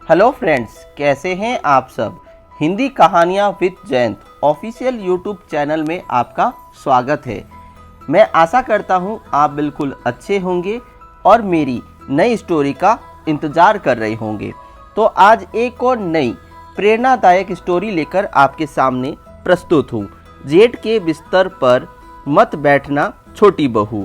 Hello friends, कैसे हैं आप सब। हिंदी कहानियाँ with Jayant official YouTube channel में आपका स्वागत है। मैं आशा करता हूँ आप बिल्कुल अच्छे होंगे और मेरी नई स्टोरी का इंतज़ार कर रहे होंगे। तो आज एक और नई प्रेरणादायक स्टोरी लेकर आपके सामने प्रस्तुत हूँ। जेठ के बिस्तर पर मत बैठना छोटी बहू।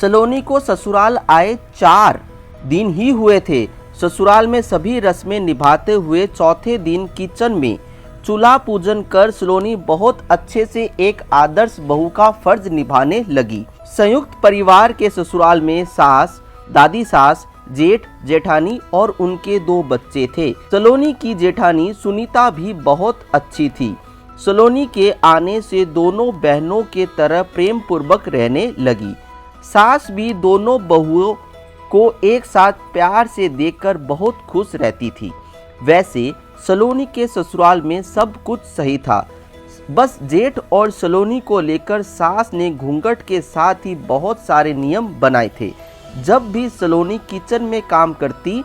सलोनी को ससुराल आए 4 दिन ही हुए थे। ससुराल में सभी रस्में निभाते हुए चौथे दिन किचन में चूल्हा पूजन कर सलोनी बहुत अच्छे से एक आदर्श बहू का फर्ज निभाने लगी। संयुक्त परिवार के ससुराल में सास, दादी सास, जेठ, जेठानी और उनके 2 बच्चे थे। सलोनी की जेठानी सुनीता भी बहुत अच्छी थी। सलोनी के आने से दोनों बहनों के तरह प्रेम पूर्वक रहने लगी। सास भी दोनों बहुओं को एक साथ प्यार से देखकर बहुत खुश रहती थी। वैसे सलोनी के ससुराल में सब कुछ सही था, बस जेठ और सलोनी को लेकर सास ने घूंघट के साथ ही बहुत सारे नियम बनाए थे। जब भी सलोनी किचन में काम करती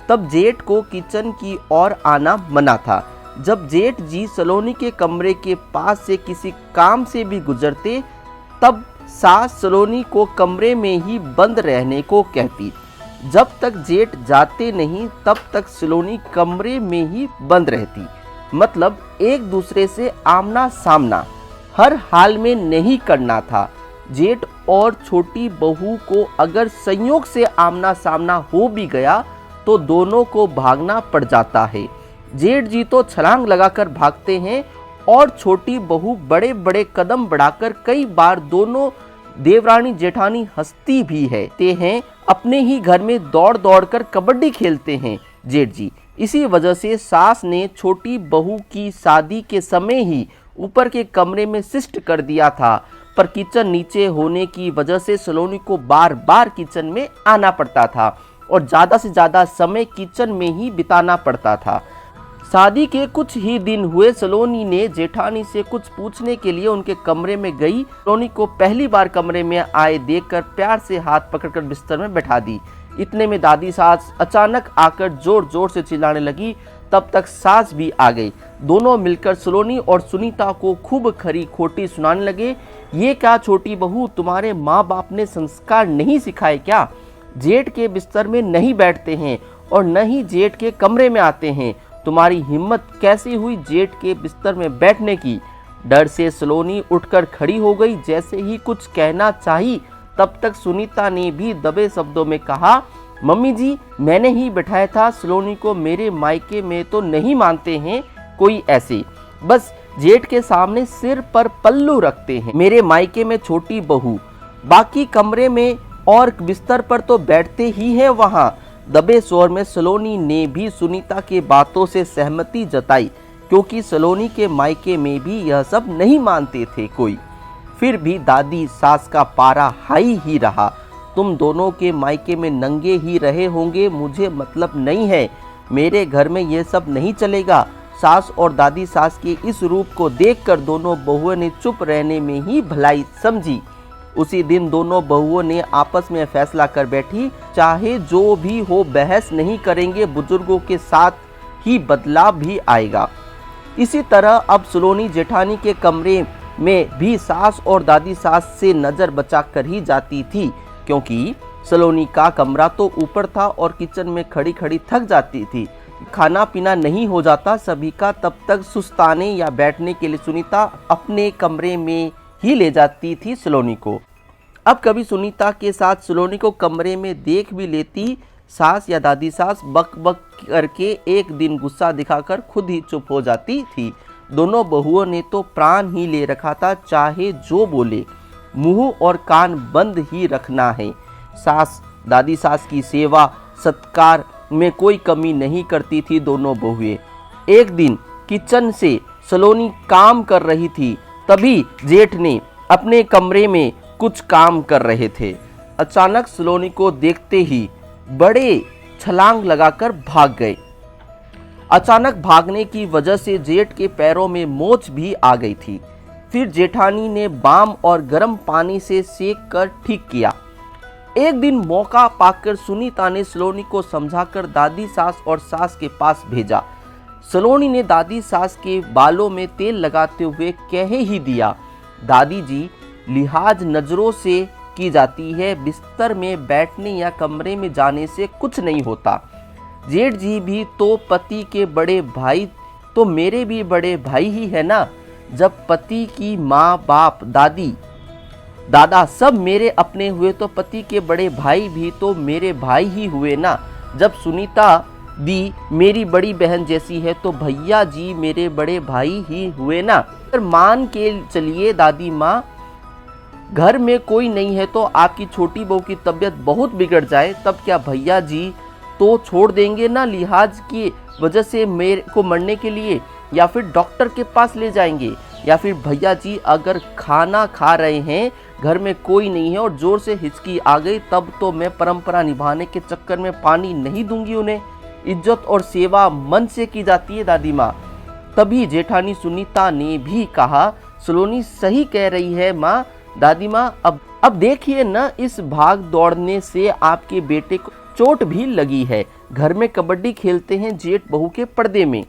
तब जेठ को किचन की ओर आना मना था। जब जेठ जी सलोनी के कमरे के पास से किसी काम से भी गुजरते तब सास सलोनी को कमरे में ही बंद रहने को कहती। जब तक जेठ जाते नहीं तब तक सलोनी कमरे में ही बंद रहती। मतलब एक दूसरे से आमना सामना हर हाल में नहीं करना था। जेठ और छोटी बहू को अगर संयोग से आमना सामना हो भी गया तो दोनों को भागना पड़ जाता है। जेठ जी तो छलांग लगाकर भागते हैं और छोटी बहू बड़े बड़े कदम बढ़ाकर कई बार दोनों देवरानी जेठानी हंसती भी है। ते हैं अपने ही घर में दौड़ दौड़ कर कबड्डी खेलते हैं जेठ जी। इसी वजह से सास ने छोटी बहू की शादी के समय ही ऊपर के कमरे में शिफ्ट कर दिया था, पर किचन नीचे होने की वजह से सलोनी को बार बार किचन में आना पड़ता था और ज़्यादा से ज़्यादा समय किचन में ही बिताना पड़ता था। शादी के कुछ ही दिन हुए सलोनी ने जेठानी से कुछ पूछने के लिए उनके कमरे में गई। सलोनी को पहली बार कमरे में आए देखकर प्यार से हाथ पकड़कर बिस्तर में बैठा दी। इतने में दादी सास अचानक आकर जोर जोर से चिल्लाने लगी। तब तक सास भी आ गई। दोनों मिलकर सलोनी और सुनीता को खूब खरी खोटी सुनाने लगे। ये क्या छोटी बहू, तुम्हारे माँ बाप ने संस्कार नहीं सिखाए क्या? जेठ के बिस्तर में नहीं बैठते हैं और न ही जेठ के कमरे में आते हैं। तुम्हारी हिम्मत कैसी हुई जेठ के बिस्तर में बैठने की? डर से सलोनी उठकर खड़ी हो गई। जैसे ही कुछ कहना चाही तब तक सुनीता ने भी दबे शब्दों में कहा, मम्मी जी मैंने ही बैठाया था। सलोनी को मेरे मायके में तो नहीं मानते हैं कोई ऐसे, बस जेठ के सामने सिर पर पल्लू रखते हैं। मेरे मायके में छोटी बहू, बाकी कमरे में और बिस्तर पर तो बैठते ही हैं वहाँ। दबे स्वर में सलोनी ने भी सुनीता के बातों से सहमति जताई, क्योंकि सलोनी के मायके में भी यह सब नहीं मानते थे कोई। फिर भी दादी सास का पारा हाई ही रहा। तुम दोनों के मायके में नंगे ही रहे होंगे, मुझे मतलब नहीं है। मेरे घर में यह सब नहीं चलेगा। सास और दादी सास के इस रूप को देखकर दोनों बहुओं ने चुप रहने में ही भलाई समझी। उसी दिन दोनों बहुओं ने आपस में फैसला कर बैठी, चाहे जो भी हो बहस नहीं करेंगे, बुजुर्गों के साथ ही बदलाव भी आएगा। इसी तरह अब सलोनी जेठानी के कमरे में भी सास और दादी सास से नज़र बचा कर ही जाती थी, क्योंकि सलोनी का कमरा तो ऊपर था और किचन में खड़ी खड़ी थक जाती थी। खाना पीना नहीं हो जाता सभी का, तब तक सुस्ताने या बैठने के लिए सुनीता अपने कमरे में ही ले जाती थी सलोनी को। अब कभी सुनीता के साथ सलोनी को कमरे में देख भी लेती, सास या दादी सास बक बक करके एक दिन गुस्सा दिखाकर खुद ही चुप हो जाती थी। दोनों बहुओं ने तो प्राण ही ले रखा था, चाहे जो बोले मुंह और कान बंद ही रखना है। सास दादी सास की सेवा सत्कार में कोई कमी नहीं करती थी दोनों बहुएं। एक दिन किचन से सलोनी काम कर रही थी, तभी जेठ ने अपने कमरे में कुछ काम कर रहे थे। अचानक सलोनी को देखते ही बड़े छलांग लगाकर भाग गए। अचानक भागने की वजह से जेठ के पैरों में मोच भी आ गई थी। फिर जेठानी ने बाम और गर्म पानी से सेक कर ठीक किया। एक दिन मौका पाकर सुनीता ने सलोनी को समझाकर दादी सास और सास के पास भेजा। सलोनी ने दादी सास के बालों में तेल लगाते हुए कह ही दिया, दादी जी लिहाज नजरों से की जाती है, बिस्तर में बैठने या कमरे में जाने से कुछ नहीं होता। जेठ जी भी तो पति के बड़े भाई, तो मेरे भी बड़े भाई ही है ना। जब पति की माँ बाप दादी दादा सब मेरे अपने हुए तो पति के बड़े भाई भी तो मेरे भाई ही हुए ना। जब सुनीता दी मेरी बड़ी बहन जैसी है तो भैया जी मेरे बड़े भाई ही हुए ना। अगर मान के चलिए दादी माँ घर में कोई नहीं है तो आपकी छोटी बहू की तबीयत बहुत बिगड़ जाए, तब क्या भैया जी तो छोड़ देंगे ना लिहाज की वजह से मेरे को मरने के लिए, या फिर डॉक्टर के पास ले जाएंगे, या फिर भैया जी अगर खाना खा रहे हैं घर में कोई नहीं है और जोर से हिचकी आ गई, तब तो मैं परंपरा निभाने के चक्कर में पानी नहीं दूंगी उन्हें। इज्जत और सेवा मन से की जाती है दादी माँ। तभी जेठानी सुनीता ने भी कहा, सलोनी सही कह रही है माँ। दादी माँ अब देखिए न, इस भाग दौड़ने से आपके बेटे को चोट भी लगी है। घर में कबड्डी खेलते हैं जेठ बहू के पर्दे में।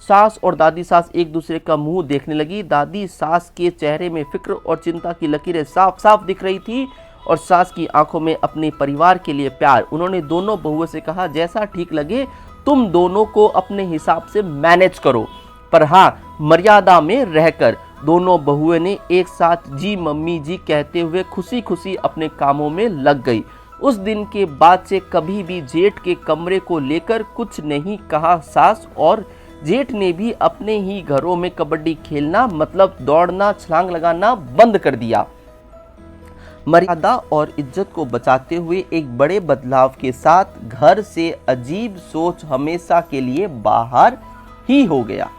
सास और दादी सास एक दूसरे का मुंह देखने लगी। दादी सास के चेहरे में फिक्र और चिंता की लकीरें साफ साफ दिख रही थी और सास की आंखों में अपने परिवार के लिए प्यार। उन्होंने दोनों बहुओं से कहा, जैसा ठीक लगे तुम दोनों को अपने हिसाब से मैनेज करो, पर हाँ मर्यादा में रहकर। दोनों बहुएं ने एक साथ जी मम्मी जी कहते हुए खुशी खुशी अपने कामों में लग गई। उस दिन के बाद से कभी भी जेठ के कमरे को लेकर कुछ नहीं कहा सास, और जेठ ने भी अपने ही घरों में कबड्डी खेलना मतलब दौड़ना छलांग लगाना बंद कर दिया। मर्यादा और इज्जत को बचाते हुए एक बड़े बदलाव के साथ घर से अजीब सोच हमेशा के लिए बाहर ही हो गया।